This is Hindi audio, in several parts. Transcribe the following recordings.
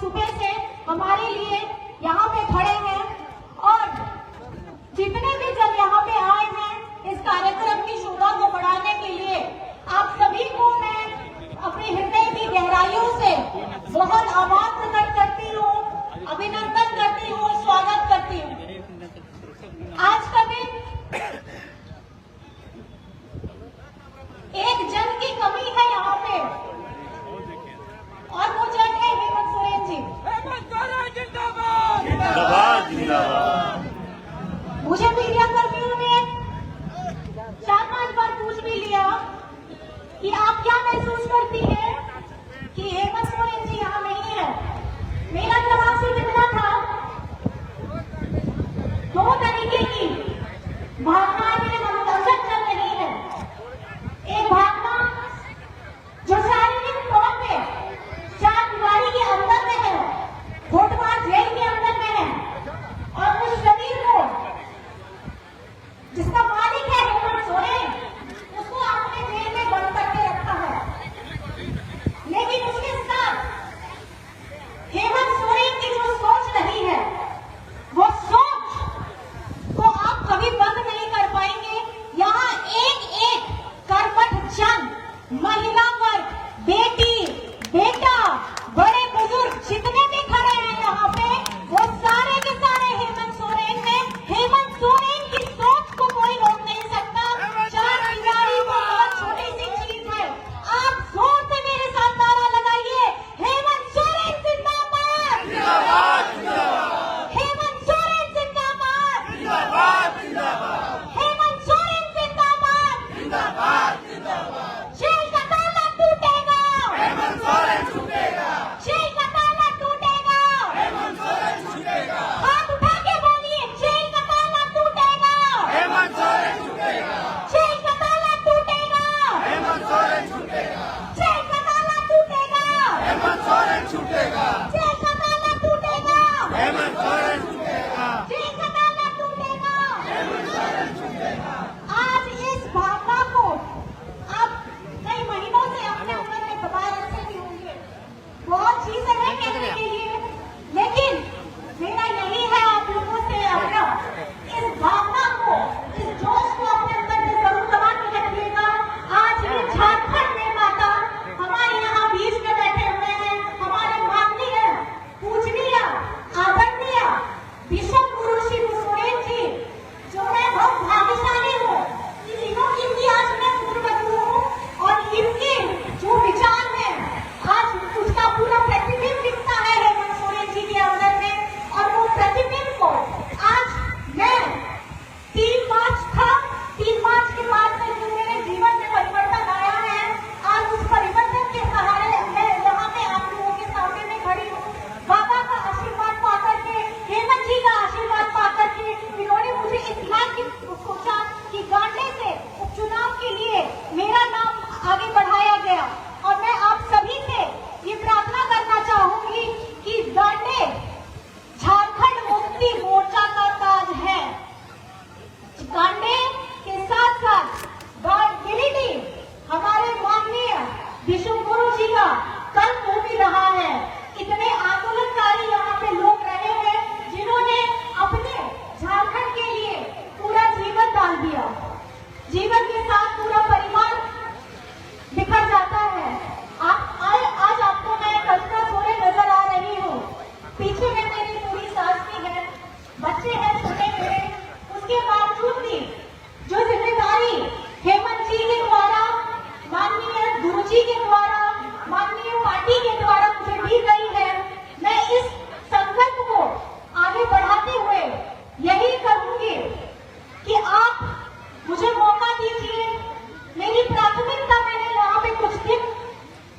सुबह से हमारे लिए यहाँ पे खड़े हैं और जितने भी जन यहाँ पे आए हैं इस कार्यक्रम की शोभा को बढ़ाने के लिए आप सभी को मैं अपने हृदय की गहराइयों से बहुत आभार प्रकट करती हूँ, अभिनंदन करती हूँ, स्वागत करती हूँ। आज का दिन एक जन की कमी है यहाँ पे और वो जन है हेमंत सोरेन जी। जिंदाबाद जिंदाबाद। मुझे मीडिया कर्मियों ने 4-5 बार पूछ भी लिया कि आप क्या महसूस करती हैं कि हेमंत सोरेन जी यहाँ नहीं है। मेरा जवाब सिर्फ इतना था, 2 तरीके की भावनाएं मेरे अंदर चल रही है। एक भावना जो शारीरिक तौर पे 4 दीवारी के अंदर में है, कोटवार जेल के अंदर में है, और उस शरीर को जिसका मालिक है हेमंत सोरेन, उसको आपने जेल में बंद करके रखा है। लेकिन उसके साथ हेमंत सोरेन की जो सोच रही है, वो सोच को आप कभी बंद नहीं कर पाएंगे। यहाँ एक एक कर्मठ जन, महिला वर्ग, बेटी, बेटा, बड़े बुजुर्ग जितने भी खड़े हैं यहाँ पे, वो सारे के सारे हेमंत सोरेन हैं। हेमंत सोरेन की सोच को कोई रोक नहीं सकता। 4 दीवारी तो बहुत छोटी सी चीज है। आप जोर से मेरे साथ नारा लगाइए, हेमंत सोरेन जिंदाबाद, हेमंत सोरेन जिंदाबाद, हेमंत सोरेन जिंदाबाद। जेल का ताला टूटेगा, जेल का ताला टूटेगा। हाथ उठा के बोलिए, जेल का ताला टूटेगा, जेल का ताला टूटेगा, जेल का ताला टूटेगा, जेल का ताला टूटेगा, जेल का ताला टूटेगा। आज इस भावना को आप कई महीनों से अपने अंदर में दबा रखे भी होंगे। बहुत चीजें हैं कहने के लिए, लेकिन मेरा यही है आप लोगों से अपना इस भावना को, इस जोश को अपने अंदर में जरूर दबा के रखिएगा। आज ये झारखंड में माता हमारे यहाँ बीच में बैठे हुए हैं, हमारे माननीय, पूजनीय, आदरणीय बिशप गुरु श्री सोरेन जी, जो मैं बहुत भाग्यशाली हूँ कि इनकी आज मैं पुत्रवधू हूँ और इनके जो विचार हैं आज उसका पूरा प्रतिबिंब दिखता है हेमंत सोरेन जी के अंदर में। और वो प्रतिबिंब को आज मैं 3 मार्च था, 3 मार्च के बाद में जो मेरे जीवन में परिवर्तन आया है, आज उस परिवर्तन के सहारे मैं यहाँ पे आप लोगों के सामने में खड़ी हूँ। बाबा का आशीर्वाद पाकर के, हेमंत जी का आशीर्वाद पाकर के इन्होंने मुझे इतना की सोचा कि गांडे से उपचुनाव के लिए मेरा नाम आगे बढ़ाया गया। और मैं आप सभी से ये प्रार्थना करना चाहूंगी कि गांडे झारखंड मुक्ति मोर्चा का ताज है। गांडे के साथ साथ गिरिडीह हमारे माननीय बिशप गुरु जी का कर्म भी रहा है। इतने आंदोलनकारी यहाँ पे लोग रहे हैं जिन्होंने अपने झारखंड के लिए पूरा जीवन डाल दिया। जीवन के साथ पूरा परिवार बिखर जाता है। आज आपको मैं कल्पना सोरे नजर आ रही हूँ, पीछे में मेरी पूरी सास भी है, बच्चे हैं छोटे मेरे। उसके बावजूद भी जो जिम्मेदारी हेमंत जी के द्वारा, माननीय गुरु जी के द्वारा, माननीय पार्टी के द्वारा मुझे दी गई है, मैं इस संकल्प को आगे बढ़ाते हुए यही करूंगी कि आप मुझे मौका दीजिए। मेरी प्राथमिकता, मैंने यहाँ पे कुछ दिन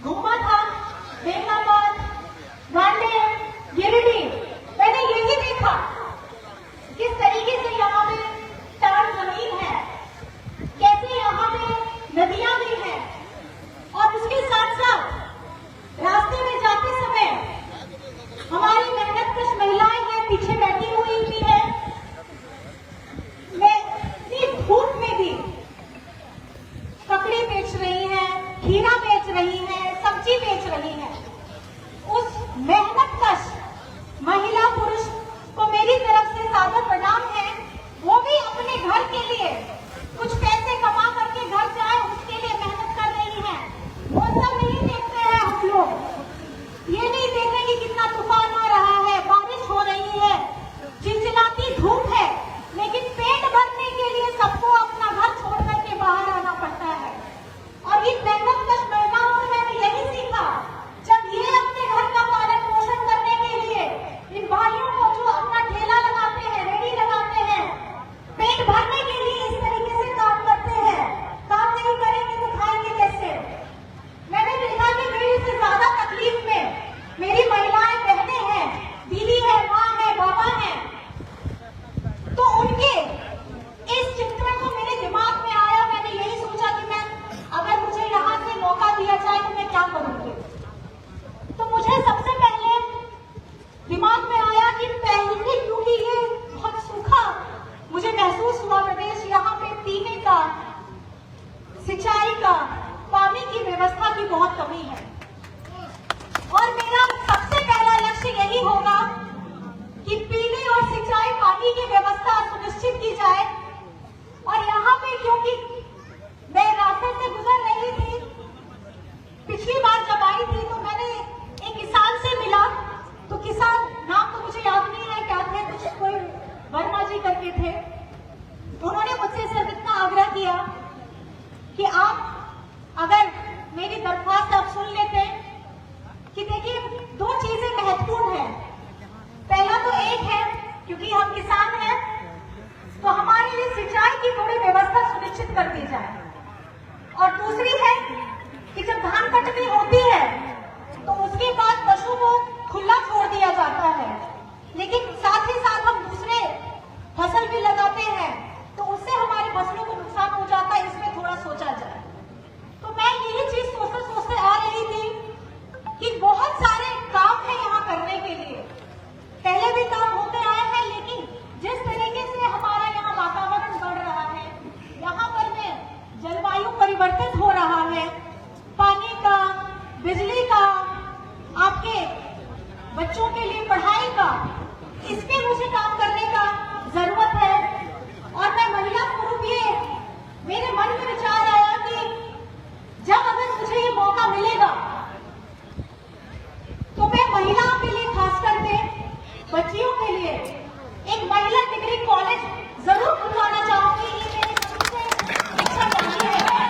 घूमा था, बेंगाबाद, गांडे, गिरिडीह, मैंने यही देखा किस तरीके से यहाँ पे टार जमीन है, कैसे यहाँ पे नदियां भी हैं, और उसके साथ साथ रास्ते में जाते समय हमारी मेहनतकश महिलाएं हैं, पीछे बैठी हुई भी है। मैं इतनी धूप में भी ककड़ी बेच रही है, खीरा बेच रही है, सब्जी बेच रही है। उस मेहनत का व्यवस्था की बहुत कमी है और मेरा सबसे पहला लक्ष्य यही होगा कि पीने और सिंचाई पानी की व्यवस्था सुनिश्चित की जाए। और यहाँ पे क्योंकि मैं रास्ते से गुजर रही थी, पिछली बार जब आई थी तो मैंने एक किसान से मिला, तो किसान, नाम तो मुझे याद नहीं है क्या थे, कुछ कोई वर्मा जी करके थे। उन्होंने मुझसे सिर्फ इतना आग्रह किया कि आप अगर मेरी दरख्वास्त आप सुन लेते कि देखिए दो चीजें महत्वपूर्ण हैं। पहला तो एक है क्योंकि हम किसान हैं तो हमारे लिए सिंचाई की थोड़ी व्यवस्था सुनिश्चित कर दी जाए, और दूसरी है कि जब धान कटनी होती है तो उसके बाद पशु को खुला छोड़ दिया जाता है, लेकिन साथ ही साथ हम दूसरे फसल भी लगाते हैं तो उससे हमारी फसलों को नुकसान हो जाता है। इसमें थोड़ा सोचा जाए। तो मैं यही चीज सोचते सोचते आ रही थी कि बहुत सारे काम है यहाँ करने के लिए, पहले भी काम होते आए हैं, लेकिन जिस तरीके से हमारा यहाँ वातावरण बढ़ रहा है, यहाँ पर में जलवायु परिवर्तित हो रहा है, पानी का, बिजली का, आपके बच्चों के लिए पढ़ाई का, इस पे मुझे काम करने का जरूरत है। और मैं महिला स्वरूप ये मेरे मन में विचार आया कि जब अगर मुझे ये मौका मिलेगा तो मैं महिलाओं के लिए, खास करके बच्चियों के लिए एक महिला डिग्री कॉलेज जरूर खुलवाना चाहूंगी। ये मेरी सबसे इच्छा रही है।